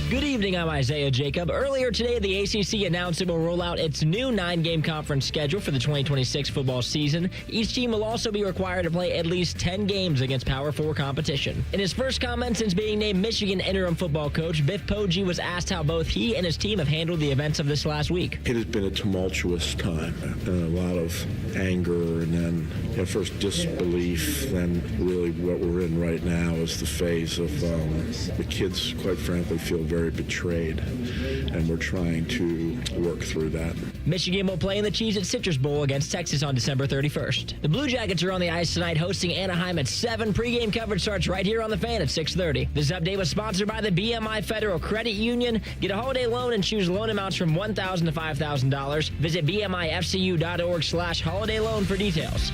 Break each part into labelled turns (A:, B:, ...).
A: Good evening, I'm Isaiah Jacob. Earlier today, the ACC announced it will roll out its new 9-game conference schedule for the 2026 football season. Each team will also be required to play at least 10 games against Power 4 competition. In his first comment since being named Michigan interim football coach, Biff Poggi was asked how both he and his team have handled the events of this last week.
B: It has been a tumultuous time, and a lot of anger, and then first disbelief, then really what we're in right now is the phase of the kids, quite frankly, feel very betrayed, and we're trying to work through that.
A: Michigan will play in the Cheez-It Citrus Bowl against Texas on December 31st. The Blue Jackets are on the ice tonight hosting Anaheim at 7. Pre-game coverage starts right here on The Fan at 6:30. This update was sponsored by the BMI Federal Credit Union. Get a holiday loan and choose loan amounts from $1,000 to $5,000. Visit bmifcu.org/holiday loan for details.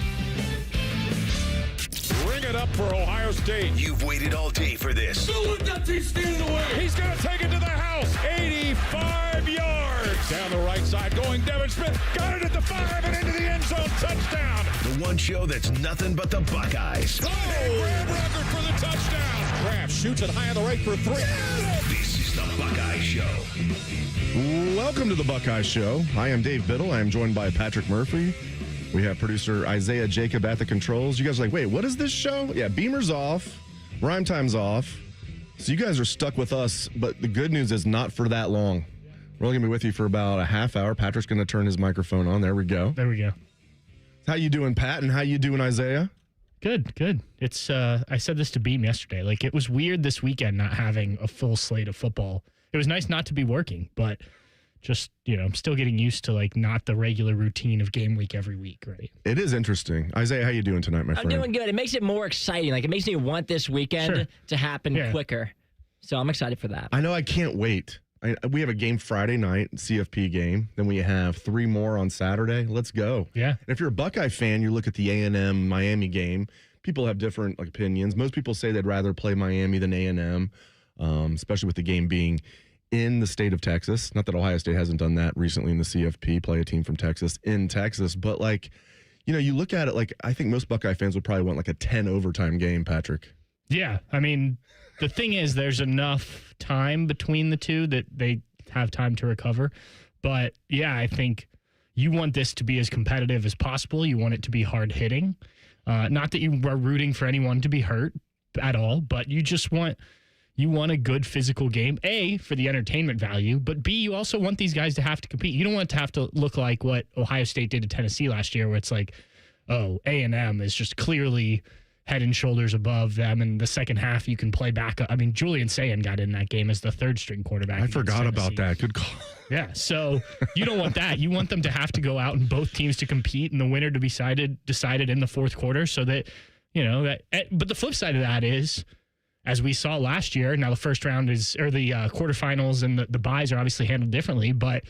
C: Ring it up for Ohio State.
D: You've waited all day for this.
C: He's going to take it to the house. 85 yards. Down the right side going Devin Smith. Got it at the 5 and into the end zone. Touchdown.
D: The one show that's nothing but the Buckeyes.
C: Oh! Grab record for the touchdown. Grab shoots it high on the right for 3.
D: This is the Buckeye Show.
E: Welcome to the Buckeye Show. I am Dave Biddle. I am joined by Patrick Murphy. We have producer Isaiah Jacob at the controls. You guys are like, wait, what is this show? Yeah, Beamer's off. Rhyme time's off. So you guys are stuck with us, but the good news is not for that long. We're only going to be with you for about a half hour. Patrick's going to turn his microphone on. There we go.
F: There we go.
E: How you doing, Pat, and how you doing, Isaiah?
F: Good. It's I said this to Beam yesterday. Like, it was weird this weekend not having a full slate of football. It was nice not to be working, but just, I'm still getting used to, like, not the regular routine of game week every week, right?
E: It is interesting. Isaiah, how you doing tonight, my friend?
A: I'm doing good. It makes it more exciting. Like, it makes me want this weekend to happen quicker. So I'm excited for that.
E: I know. I can't wait. We have a game Friday night, CFP game. Then we have 3 more on Saturday. Let's go.
F: Yeah.
E: And if you're a Buckeye fan, you look at the A&M Miami game. People have different opinions. Most people say they'd rather play Miami than A&M, especially with the game being in the state of Texas. Not that Ohio State hasn't done that recently in the CFP, play a team from Texas in Texas. But, like, you look at it, like, I think most Buckeye fans would probably want, like, a 10 overtime game, Patrick.
F: Yeah. I mean, the thing is, there's enough time between the two that they have time to recover. But, yeah, I think you want this to be as competitive as possible. You want it to be hard-hitting. Not that you are rooting for anyone to be hurt at all, but you just want a good physical game, A, for the entertainment value, but B, you also want these guys to have to compete. You don't want it to have to look like what Ohio State did to Tennessee last year, where it's like, oh, A&M is just clearly head and shoulders above them, and the second half you can play back up. I mean, Julian Sayin got in that game as the third-string quarterback.
E: I forgot about that. Good call.
F: Yeah, so you don't want that. You want them to have to go out and both teams to compete, and the winner to be decided in the fourth quarter, so that, but the flip side of that is, as we saw last year, now the first round the quarterfinals and the byes are obviously handled differently, but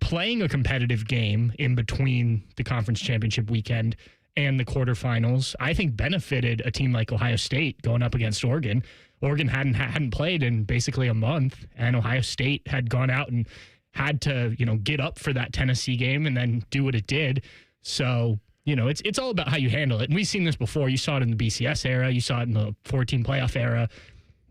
F: playing a competitive game in between the conference championship weekend and the quarterfinals, I think benefited a team like Ohio State going up against Oregon. Oregon hadn't played in basically a month, and Ohio State had gone out and had to, get up for that Tennessee game and then do what it did. So, it's all about how you handle it. And we've seen this before. You saw it in the BCS era. You saw it in the 14 playoff era.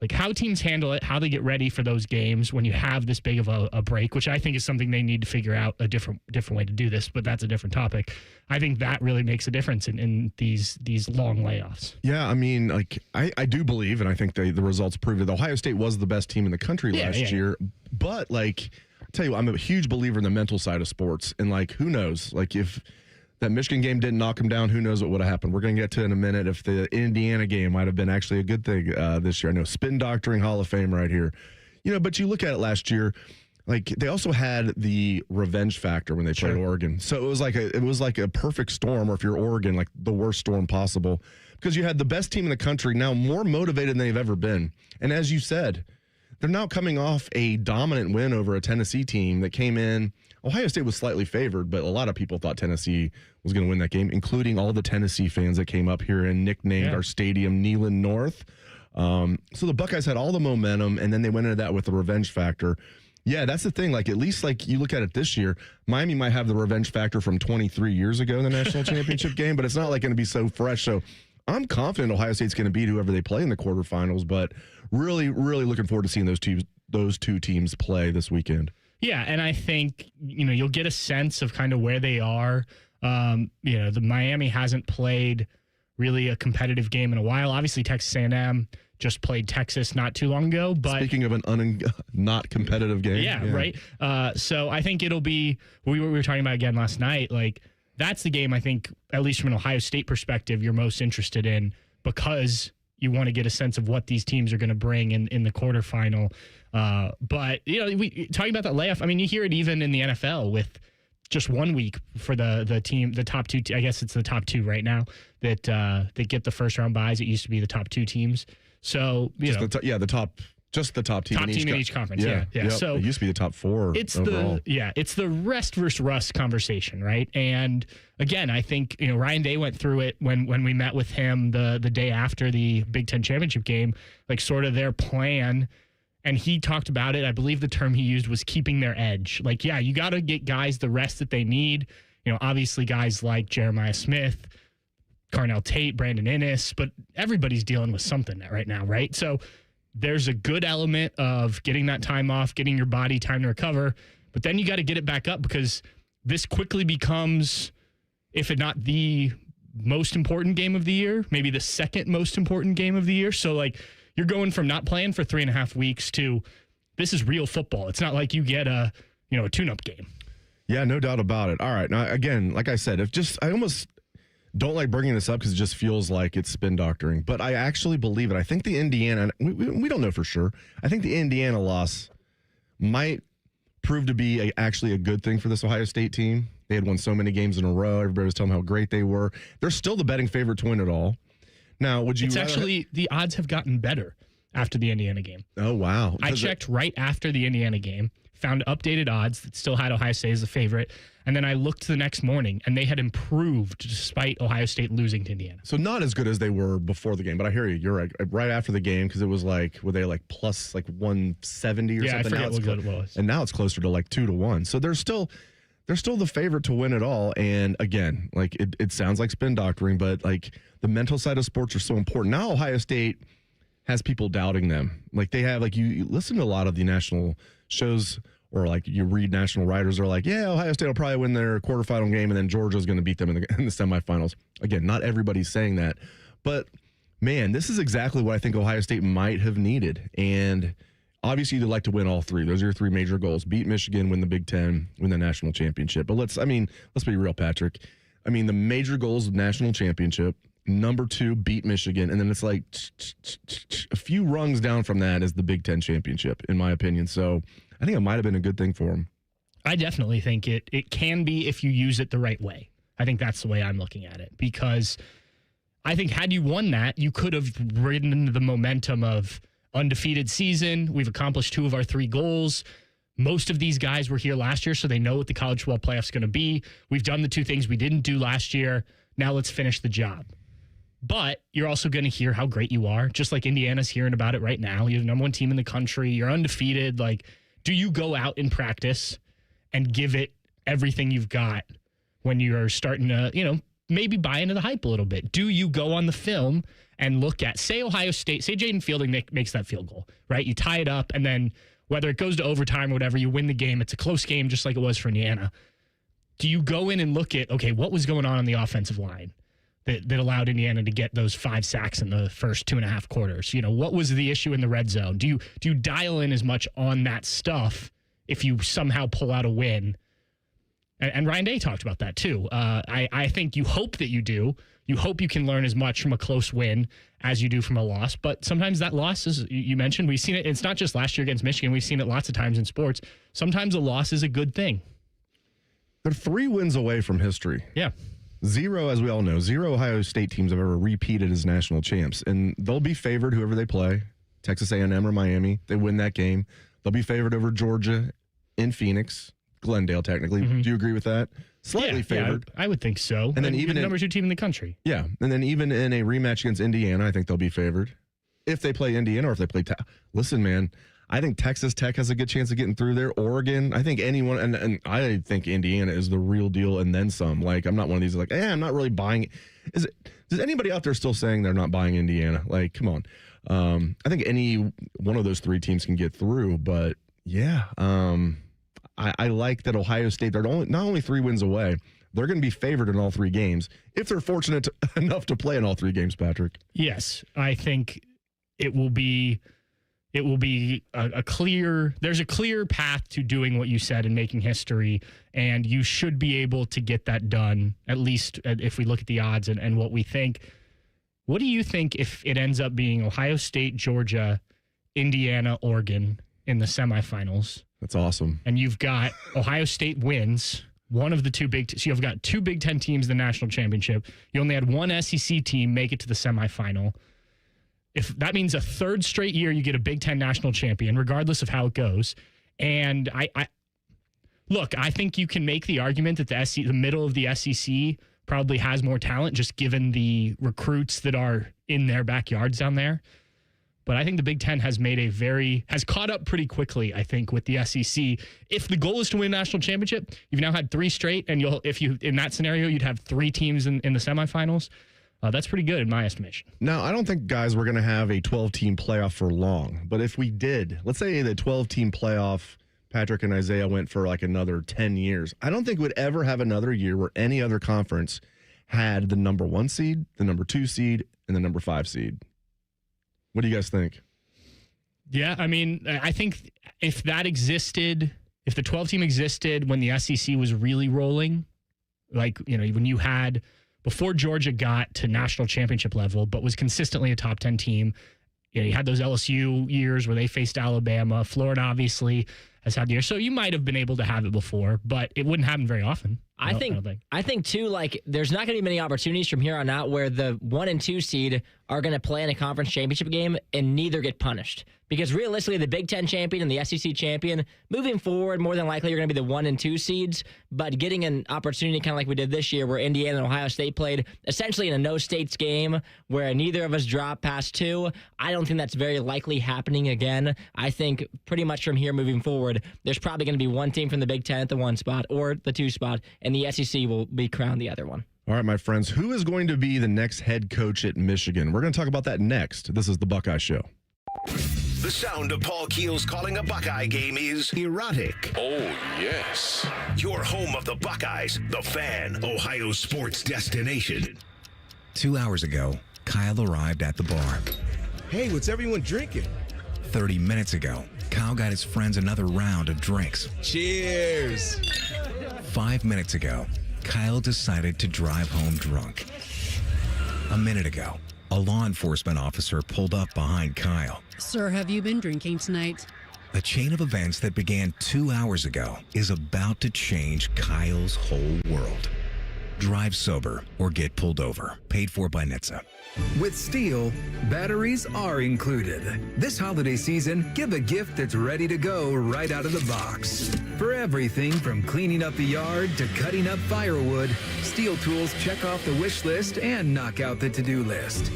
F: Like, how teams handle it, how they get ready for those games when you have this big of a break, which I think is something they need to figure out a different way to do this, but that's a different topic. I think that really makes a difference in these long layoffs.
E: Yeah, I mean, like, I do believe, and I think the results prove it, Ohio State was the best team in the country last year. But, like, I'll tell you, I'm a huge believer in the mental side of sports. And, like, who knows? Like, if that Michigan game didn't knock them down, who knows what would have happened. We're going to get to it in a minute if the Indiana game might have been actually a good thing this year. I know, spin doctoring Hall of Fame right here. But you look at it last year, like, they also had the revenge factor when they played Oregon. So it was like a perfect storm, or if you're Oregon, like the worst storm possible, because you had the best team in the country now more motivated than they've ever been. And as you said, they're now coming off a dominant win over a Tennessee team that came in. Ohio State was slightly favored, but a lot of people thought Tennessee was going to win that game, including all the Tennessee fans that came up here and nicknamed our stadium Neyland North. So the Buckeyes had all the momentum, and then they went into that with the revenge factor. Yeah, that's the thing. Like, at least, like, you look at it this year, Miami might have the revenge factor from 23 years ago in the national championship game, but it's not, like, going to be so fresh. So I'm confident Ohio State's going to beat whoever they play in the quarterfinals, but really, really looking forward to seeing those two teams play this weekend.
F: Yeah, and I think, you'll get a sense of kind of where they are. The Miami hasn't played really a competitive game in a while. Obviously, Texas A&M just played Texas not too long ago. But
E: speaking of an not competitive game.
F: Yeah, right. So I think it'll be, we were talking about again last night, like that's the game I think, at least from an Ohio State perspective, you're most interested in because you want to get a sense of what these teams are going to bring in the quarterfinal. But, we talking about that layoff, I mean, you hear it even in the NFL with just 1 week for the team, the top two, I guess it's the top two right now that they get the first round buys. It used to be the top two teams. So,
E: the top team
F: in each conference. Yeah.
E: Yep.
F: So
E: it used to be the top four.
F: It's
E: overall.
F: it's the rest versus rust conversation, right? And again, I think Ryan Day went through it when we met with him the day after the Big Ten championship game, like sort of their plan. And he talked about it. I believe the term he used was keeping their edge. Like, yeah, you got to get guys the rest that they need. Obviously guys like Jeremiah Smith, Carnell Tate, Brandon Innes, but everybody's dealing with something right now, right? So there's a good element of getting that time off, getting your body time to recover, but then you got to get it back up because this quickly becomes, if it not the most important game of the year, maybe the second most important game of the year. So like you're going from not playing for 3.5 weeks to this is real football. It's not like you get a tune-up game.
E: Yeah, no doubt about it. All right. Now, again, like I said, I almost don't like bringing this up because it just feels like it's spin doctoring, but I actually believe it. I think the Indiana, we don't know for sure. I think the Indiana loss might prove to be actually a good thing for this Ohio State team. They had won so many games in a row. Everybody was telling them how great they were. They're still the betting favorite to win it all. Now, it's actually,
F: the odds have gotten better after the Indiana game.
E: Oh, wow.
F: I checked right after the Indiana game, found updated odds that still had Ohio State as a favorite. And then I looked the next morning, and they had improved despite Ohio State losing to Indiana.
E: So not as good as they were before the game, but I hear you. You're right. Right after the game, because it was were they plus 170 or something?
F: Yeah, I forget what good it was.
E: And now it's closer to 2-1. So they're still the favorite to win it all. And again, it sounds like spin doctoring, but the mental side of sports are so important. Now Ohio State has people doubting them. They have you listen to a lot of the national shows. Or you read national writers are yeah, Ohio State will probably win their quarterfinal game, and then Georgia's going to beat them in the semifinals. Again, not everybody's saying that, but man, this is exactly what I think Ohio State might have needed. And obviously, you'd like to win all three. Those are your three major goals: beat Michigan, win the Big Ten, win the national championship. But let's be real, Patrick. I mean, the major goals of national championship. Number 2, beat Michigan, and then it's a few rungs down from that is the Big Ten championship, in my opinion. So I think it might have been a good thing for him.
F: I definitely think it can be if you use it the right way. I think that's the way I'm looking at it, because I think had you won that, you could have ridden the momentum of undefeated season. We've accomplished 2 of our 3 goals. Most of these guys were here last year, so they know what the college football playoff's going to be. We've done the 2 things we didn't do last year. Now let's finish the job. But you're also going to hear how great you are, just like Indiana's hearing about it right now. You're the number 1 team in the country. You're undefeated. Do you go out in practice and give it everything you've got when you're starting to, maybe buy into the hype a little bit? Do you go on the film and look at, say Ohio State, say Jaden Fielding makes that field goal, right? You tie it up, and then whether it goes to overtime or whatever, you win the game. It's a close game, just like it was for Indiana. Do you go in and look at, okay, what was going on the offensive line that allowed Indiana to get those 5 sacks in the first 2.5 quarters? What was the issue in the red zone? Do you dial in as much on that stuff if you somehow pull out a win? And Ryan Day talked about that too. I think you hope that you do. You hope you can learn as much from a close win as you do from a loss. But sometimes that loss, as you mentioned, we've seen it. It's not just last year against Michigan. We've seen it lots of times in sports. Sometimes a loss is a good thing.
E: They're 3 wins away from history.
F: Yeah.
E: 0, as we all know, 0 Ohio State teams have ever repeated as national champs, and they'll be favored whoever they play, Texas A&M or Miami. They win that game. They'll be favored over Georgia in Phoenix, Glendale technically. Mm-hmm. Do you agree with that? Slightly favored.
F: Yeah, I would think so.
E: And then even
F: the number 2 team in the country.
E: Yeah, and then even in a rematch against Indiana, I think they'll be favored. If they play Indiana or if they play listen, man, I think Texas Tech has a good chance of getting through there. Oregon, I think anyone, and I think Indiana is the real deal and then some. Like, I'm not one of these, like, I'm not really buying it. Is anybody out there still saying they're not buying Indiana? Like, come on. I think any one of those three teams can get through, but yeah, I like that Ohio State, they're not only 3 wins away, they're going to be favored in all 3 games if they're fortunate enough to play in all 3 games, Patrick.
F: Yes, I think it will be a clear, there's a clear path to doing what you said and making history, and you should be able to get that done, at least if we look at the odds and what we think. What do you think if it ends up being Ohio State, Georgia, Indiana, Oregon in the semifinals?
E: That's awesome.
F: And you've got Ohio State wins one of the 2 so you've got 2 Big Ten teams in the national championship. You only had 1 SEC team make it to the semifinal. If that means a 3rd straight year you get a Big Ten national champion, regardless of how it goes. And I think you can make the argument that the middle of the SEC probably has more talent, just given the recruits that are in their backyards down there. But I think the Big Ten has caught up pretty quickly, I think, with the SEC. If the goal is to win a national championship, you've now had 3 straight, and in that scenario, you'd have 3 teams in the semifinals. That's pretty good in my estimation.
E: Now, I don't think, guys, we're going to have a 12-team playoff for long. But if we did, let's say the 12-team playoff, Patrick and Isaiah went for like another 10 years. I don't think we'd ever have another year where any other conference had the number 1 seed, the number 2 seed, and the number 5 seed. What do you guys think?
F: Yeah, I mean, I think if that existed, if the 12-team existed when the SEC was really rolling, like, when you had, before Georgia got to national championship level, but was consistently a top 10 team, you had those LSU years where they faced Alabama. Florida, obviously, has had the year. So you might have been able to have it before, but it wouldn't happen very often.
A: I think too, like, there's not going to be many opportunities from here on out where the 1 and 2 seed are going to play in a conference championship game and neither get punished. Because realistically, the Big Ten champion and the SEC champion, moving forward, more than likely, you're going to be the 1 and 2 seeds. But getting an opportunity, kind of like we did this year, where Indiana and Ohio State played essentially in a no-states game where neither of us dropped past 2, I don't think that's very likely happening again. I think pretty much from here moving forward, there's probably going to be one team from the Big Ten at the 1 spot or the 2 spot, and the SEC will be crowned the other one.
E: All right, my friends, who is going to be the next head coach at Michigan? We're going to talk about that next. This is the Buckeye Show.
D: The sound of Paul Keels calling a Buckeye game is erotic.
C: Oh, yes.
D: Your home of the Buckeyes, the Fan, Ohio sports destination.
G: 2 hours ago, Kyle arrived at the bar.
H: Hey, what's everyone drinking?
G: 30 minutes ago, Kyle got his friends another round of drinks.
H: Cheers.
G: 5 minutes ago, Kyle decided to drive home drunk. A minute ago, a law enforcement officer pulled up behind Kyle.
I: Sir, have you been drinking tonight?
G: A chain of events that began 2 hours ago is about to change Kyle's whole world. Drive sober or get pulled over. Paid for by NHTSA.
J: With Steel, batteries are included. This holiday season, give a gift that's ready to go right out of the box. For everything from cleaning up the yard to cutting up firewood, Steel tools check off the wish list and knock out the to-do list.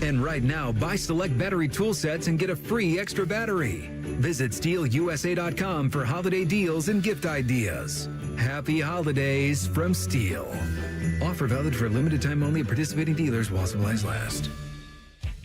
J: And right now, buy select battery tool sets and get a free extra battery. Visit SteelUSA.com for holiday deals and gift ideas. Happy holidays from Steel. Offer valid for a limited time only at participating dealers while supplies last.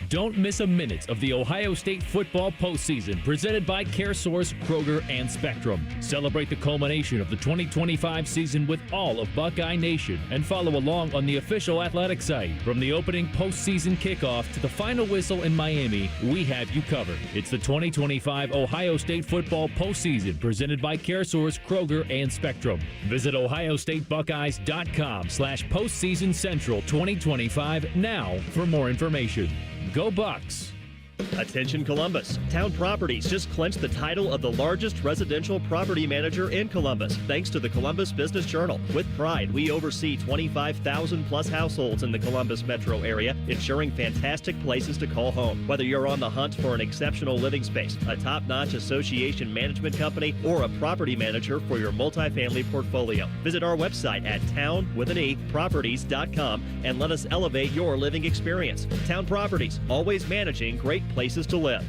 K: Don't miss a minute of the Ohio State football postseason presented by CareSource, Kroger, and Spectrum. Celebrate the culmination of the 2025 season with all of Buckeye Nation and follow along on the official athletic site. From the opening postseason kickoff to the final whistle in Miami, we have you covered. It's the 2025 Ohio State football postseason presented by CareSource, Kroger, and Spectrum. Visit ohiostatebuckeyes.com/postseason central 2025 now for more information. Go Bucks!
L: Attention Columbus. Town Properties just clinched the title of the largest residential property manager in Columbus, thanks to the Columbus Business Journal. With pride, we oversee 25,000 plus households in the Columbus metro area, ensuring fantastic places to call home. Whether you're on the hunt for an exceptional living space, a top-notch association management company, or a property manager for your multifamily portfolio, visit our website at town.properties.com and let us elevate your living experience. Town Properties, always managing great places to live.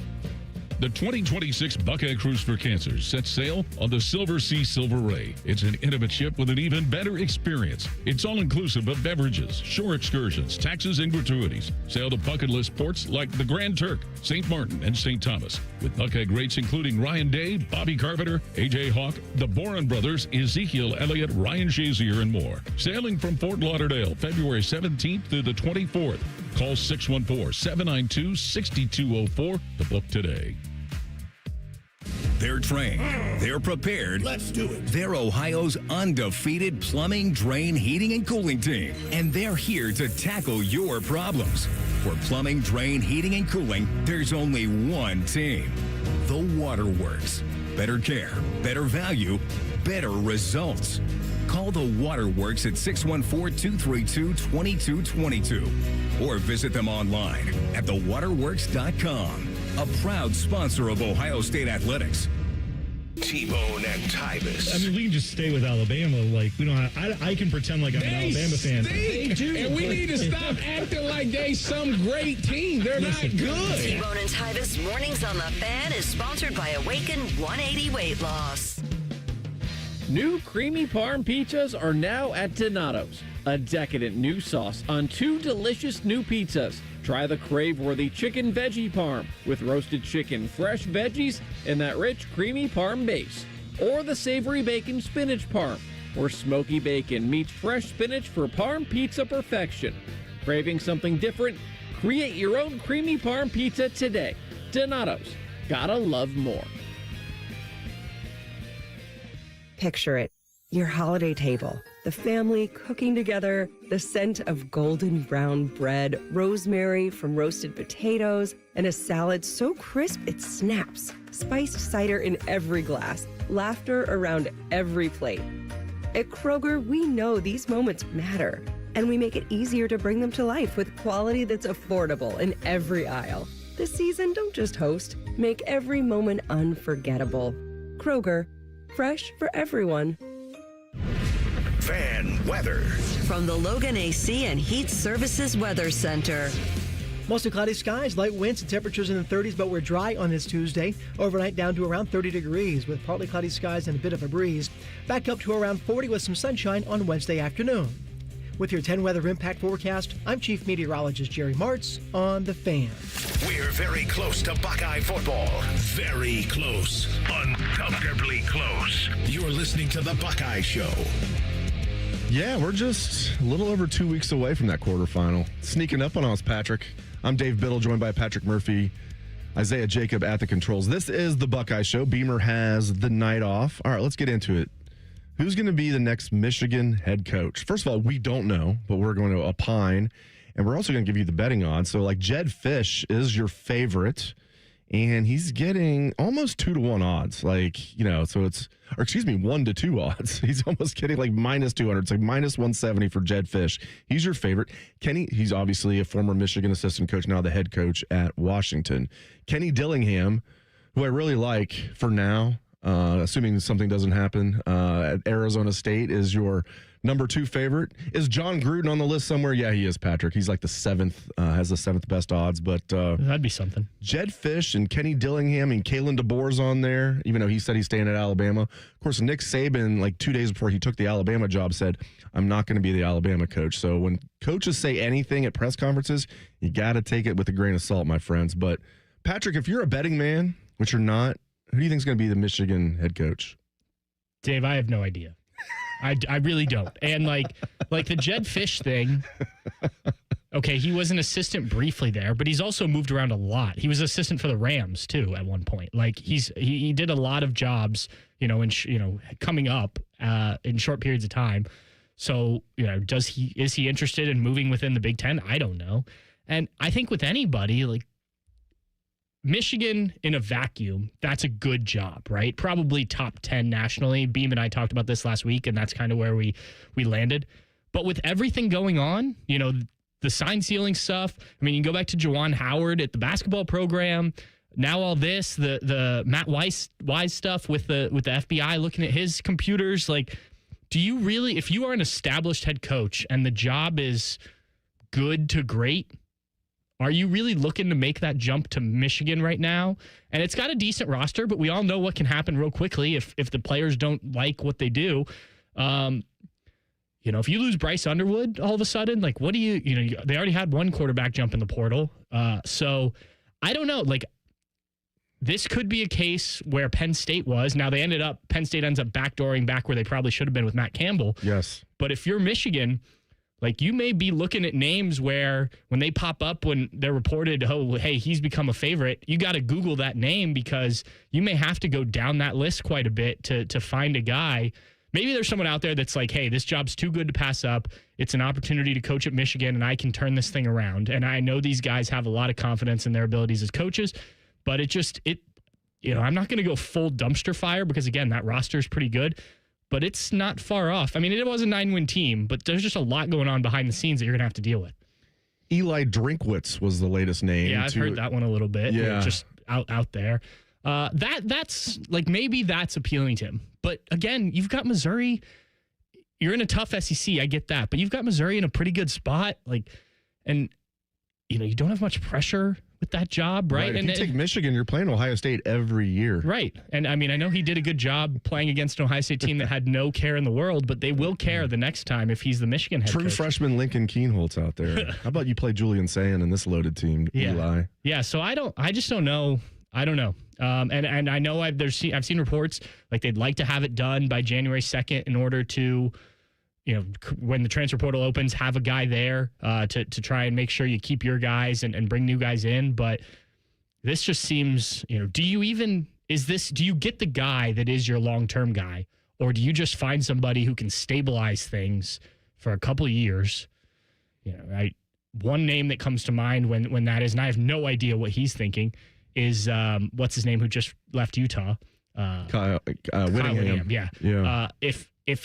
C: The 2026 Buckeye Cruise for Cancer sets sail on the Silver Sea Silver Ray. It's an intimate ship with an even better experience. It's all-inclusive of beverages, shore excursions, taxes, and gratuities. Sail to bucket list ports like the Grand Turk, St. Martin, and St. Thomas. With Buckeye greats including Ryan Day, Bobby Carpenter, A.J. Hawk, the Boren Brothers, Ezekiel Elliott, Ryan Shazier, and more. Sailing from Fort Lauderdale, February 17th through the 24th. Call 614-792-6204 to book today.
G: They're trained. They're prepared.
H: Let's do it.
G: They're Ohio's undefeated plumbing, drain, heating, and cooling team. And they're here to tackle your problems. For plumbing, drain, heating, and cooling, there's only one team. The Waterworks. Better care, better value, better results. Call the Waterworks at 614-232-2222 or visit them online at thewaterworks.com. A proud sponsor of Ohio State Athletics.
D: T-Bone and Tybus.
M: I mean, we can just stay with Alabama. Like, we don't have, I can pretend like I'm an Alabama fan.
H: They do. And we need to stop acting like they some great team. They're not good.
N: T-Bone and Tybus Mornings on the Fan is sponsored by Awaken 180 Weight Loss.
O: New creamy parm pizzas are now at Donato's. A decadent new sauce on 2 delicious new pizzas. Try the crave-worthy chicken veggie parm with roasted chicken, fresh veggies, and that rich, creamy parm base. Or the savory bacon spinach parm, where smoky bacon meets fresh spinach for parm pizza perfection. Craving something different? Create your own creamy parm pizza today. Donato's. Gotta love more.
P: Picture it. Your holiday table, the family cooking together, the scent of golden brown bread, rosemary from roasted potatoes, and a salad so crisp it snaps, spiced cider in every glass, laughter around every plate. At Kroger, we know these moments matter, and we make it easier to bring them to life with quality that's affordable in every aisle. This season, don't just host, make every moment unforgettable. Kroger, fresh for everyone.
D: Fan weather.
N: From the Logan AC and Heat Services Weather Center.
Q: Mostly cloudy skies, light winds and temperatures in the 30s, but we're dry on this Tuesday. Overnight down to around 30 degrees with partly cloudy skies and a bit of a breeze. Back up to around 40 with some sunshine on Wednesday afternoon. With your 10 weather impact forecast, I'm Chief Meteorologist Jerry Martz on The Fan.
D: We're very close to Buckeye football. Very close. Uncomfortably close. You're listening to The Buckeye Show.
E: Yeah, we're just a little over 2 weeks away from that quarterfinal. Sneaking up on us, Patrick. I'm Dave Biddle, joined by Patrick Murphy, Isaiah Jacob at the controls. This is the Buckeye Show. Beamer has the night off. All right, let's get into it. Who's going to be the next Michigan head coach? First of all, we don't know, but we're going to opine, and we're also going to give you the betting odds. So, like, Jedd Fisch is your favorite, and he's getting almost 2-to-1 odds. Like, you know, so it's, or excuse me, 1-to-2 odds. He's almost getting like minus 200. It's like minus 170 for Jedd Fisch. He's your favorite. Kenny, he's obviously a former Michigan assistant coach, now the head coach at Washington. Kenny Dillingham, who I really like for now, assuming something doesn't happen at Arizona State, is your number 2 favorite. Is John Gruden on the list somewhere? Yeah, he is, Patrick. He's like the 7th, has the 7th best odds. But
F: that'd be something.
E: Jedd Fisch and Kenny Dillingham and Kalen DeBoer's on there, even though he said he's staying at Alabama. Of course, Nick Saban, like 2 days before he took the Alabama job, said, I'm not going to be the Alabama coach. So when coaches say anything at press conferences, you got to take it with a grain of salt, my friends. But Patrick, if you're a betting man, which you're not, who do you think is going to be the Michigan head coach?
F: Dave, I have no idea. I really don't. And like the Jedd Fisch thing, okay, he was an assistant briefly there, but he's also moved around a lot. He was assistant for the Rams too at one point. Like he did a lot of jobs, coming up in short periods of time. So, is he interested in moving within the Big Ten? I don't know. And I think with anybody, like, Michigan in a vacuum, that's a good job, right? Probably top 10 nationally. Beam and I talked about this last week, and that's kind of where we landed. But with everything going on, the sign sealing stuff, I mean, you can go back to Juwan Howard at the basketball program. Now all this, the Matt Wise stuff with the FBI looking at his computers. Like, do you really, if you are an established head coach and the job is good to great, Are you really looking to make that jump to Michigan right now? And it's got a decent roster, but we all know what can happen real quickly if the players don't like what they do. If you lose Bryce Underwood all of a sudden, like, what do they already had one quarterback jump in the portal. So I don't know. Like, this could be a case where Penn State was. Now, Penn State ends up backdooring back where they probably should have been with Matt Campbell.
E: Yes.
F: But if you're Michigan, like, you may be looking at names where when they pop up, when they're reported, oh, hey, he's become a favorite, you got to Google that name because you may have to go down that list quite a bit to find a guy. Maybe there's someone out there that's like, hey, this job's too good to pass up. It's an opportunity to coach at Michigan, and I can turn this thing around. And I know these guys have a lot of confidence in their abilities as coaches, but I'm not going to go full dumpster fire because, again, that roster is pretty good. But it's not far off. I mean, it was a 9-win team, but there's just a lot going on behind the scenes that you're going to have to deal with.
E: Eli Drinkwitz was the latest name.
F: Yeah, I've heard that one a little bit.
E: Yeah.
F: Just out there. That's like, maybe that's appealing to him. But again, you've got Missouri. You're in a tough SEC. I get that. But you've got Missouri in a pretty good spot. You don't have much pressure with that job, right?
E: If you take Michigan, you're playing Ohio State every year.
F: Right. And I mean, I know he did a good job playing against an Ohio State team that had no care in the world, but they will care the next time if he's the Michigan head
E: True
F: coach.
E: freshman Lincoln Keenholt's out there. How about you play Julian Sayin in this loaded team, Eli?
F: Yeah, so I just don't know. I don't know. And I know I've seen reports like they'd like to have it done by January 2nd in order to, when the transfer portal opens, have a guy there to try and make sure you keep your guys and bring new guys in. But this just seems, do you get the guy that is your long-term guy, or do you just find somebody who can stabilize things for a couple of years? One name that comes to mind when that is, and I have no idea what he's thinking, is what's his name who just left Utah?
E: Kyle Whittingham.
F: Yeah. If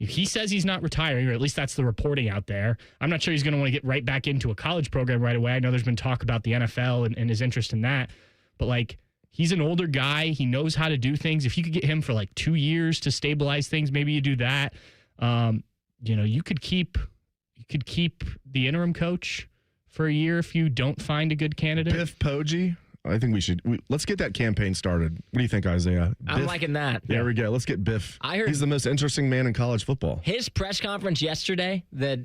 F: he says he's not retiring, or at least that's the reporting out there, I'm not sure he's going to want to get right back into a college program right away. I know there's been talk about the NFL and his interest in that, but he's an older guy. He knows how to do things. If you could get him for 2 years to stabilize things, maybe you do that. You could keep the interim coach for a year if you don't find a good candidate.
E: Biff Poggi. I think let's get that campaign started. What do you think, Isaiah?
A: I'm liking that.
E: There we go. Let's get Biff.
A: I heard
E: he's the most interesting man in college football.
A: His press conference yesterday that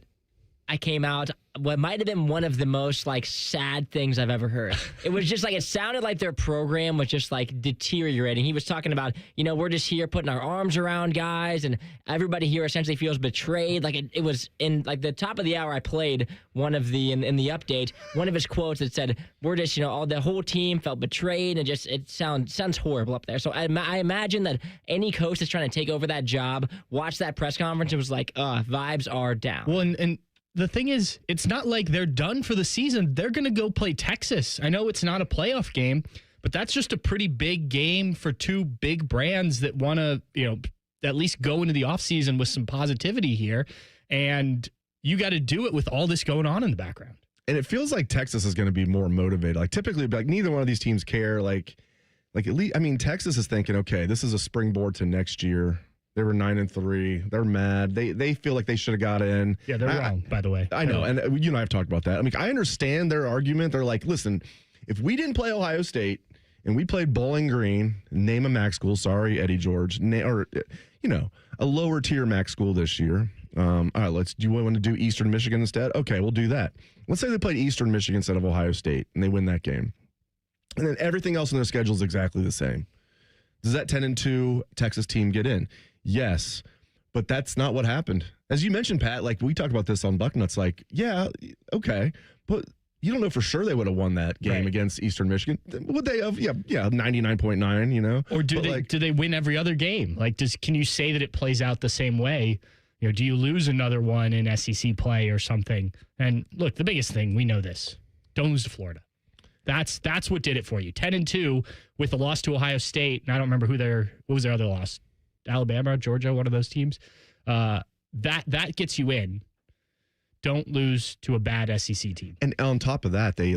A: I came out, what might have been one of the most sad things I've ever heard. It was just it sounded like their program was just deteriorating. He was talking about, we're just here putting our arms around guys, and everybody here essentially feels betrayed. It was in the top of the hour. I played one of the in the update, one of his quotes that said, "We're just all the whole team felt betrayed," and it sounds horrible up there. So I imagine that any coach that's trying to take over that job watched that press conference and was like, vibes are down.
F: Well, and the thing is, it's not like they're done for the season. They're going to go play Texas. I know it's not a playoff game, but that's just a pretty big game for two big brands that want to, at least go into the offseason with some positivity here. And you got to do it with all this going on in the background.
E: And it feels like Texas is going to be more motivated. Typically, neither one of these teams care. At least, Texas is thinking, okay, this is a springboard to next year. They were 9-3. They're mad. They feel like they should have got in.
F: Yeah, they're wrong, by the way.
E: I know, and I've talked about that. I understand their argument. They're like, listen, if we didn't play Ohio State and we played Bowling Green, name a MAC school. Sorry, Eddie George, or a lower tier MAC school this year. All right, do you want to do Eastern Michigan instead? Okay, we'll do that. Let's say they played Eastern Michigan instead of Ohio State and they win that game, and then everything else in their schedule is exactly the same. Does that 10-2 Texas team get in? Yes, but that's not what happened. As you mentioned, Pat, we talked about this on Bucknuts, yeah, okay, but you don't know for sure they would have won that game against Eastern Michigan. Would they have? Yeah, 99.9,
F: Or do they win every other game? Can you say that it plays out the same way? Do you lose another one in SEC play or something? And look, the biggest thing, we know this. Don't lose to Florida. That's what did it for you. 10-2 with a loss to Ohio State. And I don't remember what was their other loss? Alabama, Georgia, one of those teams. That gets you in. Don't lose to a bad SEC team.
E: And on top of that, they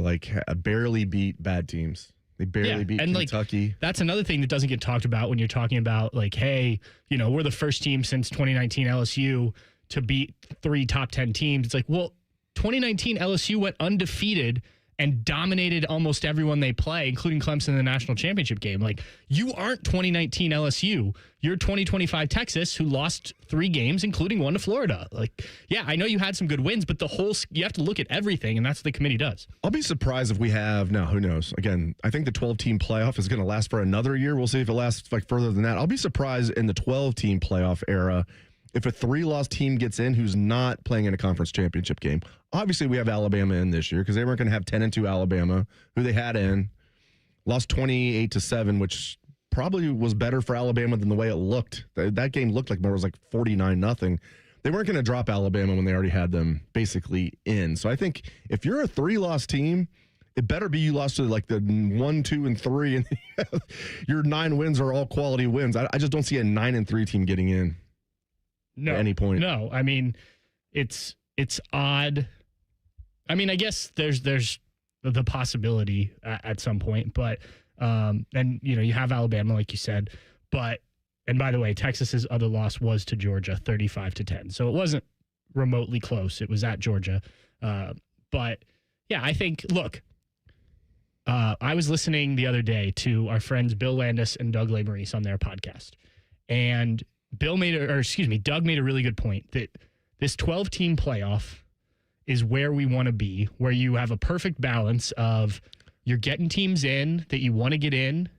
E: barely beat bad teams. They barely beat Kentucky.
F: That's another thing that doesn't get talked about when you're talking about hey, we're the first team since 2019 LSU to beat 3 top 10 teams. It's 2019 LSU went undefeated and dominated almost everyone they play, including Clemson in the national championship game. Like, you aren't 2019 LSU. You're 2025 Texas, who lost 3 games, including one to Florida. Like, yeah, I know you had some good wins, but you have to look at everything, and that's what the committee does.
E: I'll be surprised if we have, no, who knows? Again, I think the 12-team playoff is going to last for another year. We'll see if it lasts like further than that. I'll be surprised in the 12-team playoff era if a 3-loss team gets in who's not playing in a conference championship game. Obviously, we have Alabama in this year because they weren't going to have 10-2 Alabama, who they had in, lost 28-7, which probably was better for Alabama than the way it looked. That game looked like more was like 49-0. They weren't going to drop Alabama when they already had them basically in. So I think if you're a 3-loss team, it better be you lost to like the 1, 2, and 3, and your 9 wins are all quality wins. I just don't see a 9-3 team getting in.
F: No,
E: at any point.
F: No, I mean, it's odd. I mean, I guess there's the possibility at some point, but and you have Alabama, like you said, and by the way, Texas's other loss was to Georgia, 35-10, so it wasn't remotely close. It was at Georgia, but yeah, I think. Look, I was listening the other day to our friends Bill Landis and Doug Laborice on their podcast, and Doug made a really good point that this 12-team playoff is where we want to be, where you have a perfect balance of you're getting teams in that you want to get in.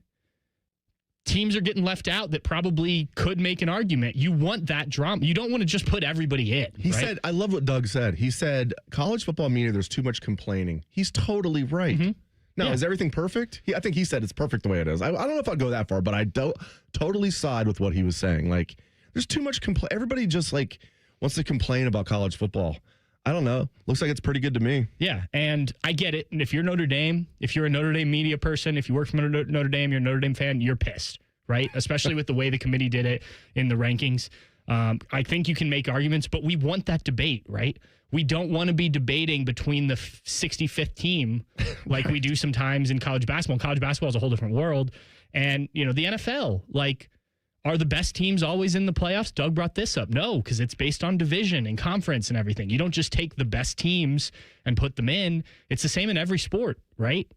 F: Teams are getting left out that probably could make an argument. You want that drama. You don't want to just put everybody in.
E: He said, I love what Doug said. He said, college football media, there's too much complaining. He's totally right. Mm-hmm. Now, is everything perfect? I think he said it's perfect the way it is. I don't know if I'll go that far, but I don't totally side with what he was saying. Like, there's too much everybody just like wants to complain about college football. I don't know. Looks like it's pretty good to me.
F: Yeah, and I get it. And if you're Notre Dame, if you're a Notre Dame media person, if you work for Notre Dame, you're a Notre Dame fan, you're pissed, right? Especially with the way the committee did it in the rankings. I think you can make arguments, but we want that debate, right? We don't want to be debating between the 65th team like we do sometimes in college basketball. College basketball is a whole different world. And, the NFL, like, are the best teams always in the playoffs? Doug brought this up. No, because it's based on division and conference and everything. You don't just take the best teams and put them in. It's the same in every sport, right?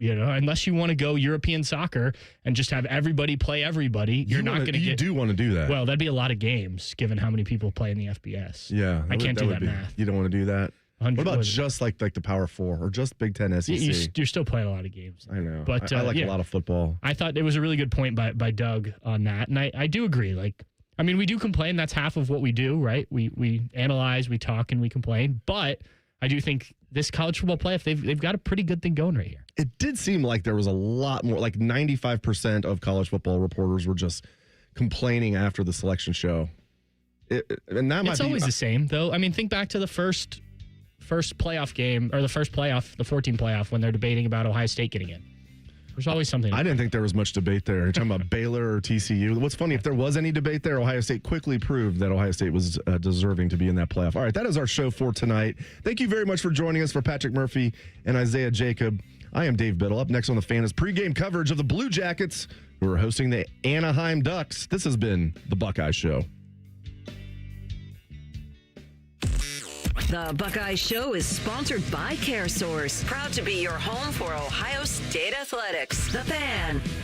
F: Unless you want to go European soccer and just have everybody play everybody, you're not going to get...
E: You do want to do that.
F: Well, that'd be a lot of games, given how many people play in the FBS.
E: Yeah.
F: I can't do that math.
E: You don't want to do that? What about just like the Power 4 or just Big Ten SEC?
F: You're still playing a lot of games.
E: I know.
F: But
E: I like a lot of football.
F: I thought it was a really good point by Doug on that. And I do agree. Like, I mean, we do complain. That's half of what we do, right? We analyze, we talk, and we complain. But I do think this college football playoff, they've got a pretty good thing going right here.
E: It did seem like there was a lot more, like 95% of college football reporters were just complaining after the selection show.
F: It's always the same, though. I mean, think back to the first playoff game, or the first playoff, the 14 playoff, when they're debating about Ohio State getting in. There's always something.
E: I didn't think there was much debate there. You're talking about Baylor or TCU. What's funny, if there was any debate there, Ohio State quickly proved that Ohio State was deserving to be in that playoff. All right, that is our show for tonight. Thank you very much for joining us. For Patrick Murphy and Isaiah Jacob, I am Dave Biddle. Up next on The Fan is pregame coverage of the Blue Jackets, who are hosting the Anaheim Ducks. This has been the Buckeye Show.
N: The Buckeye Show is sponsored by CareSource, proud to be your home for Ohio State athletics. The Fan.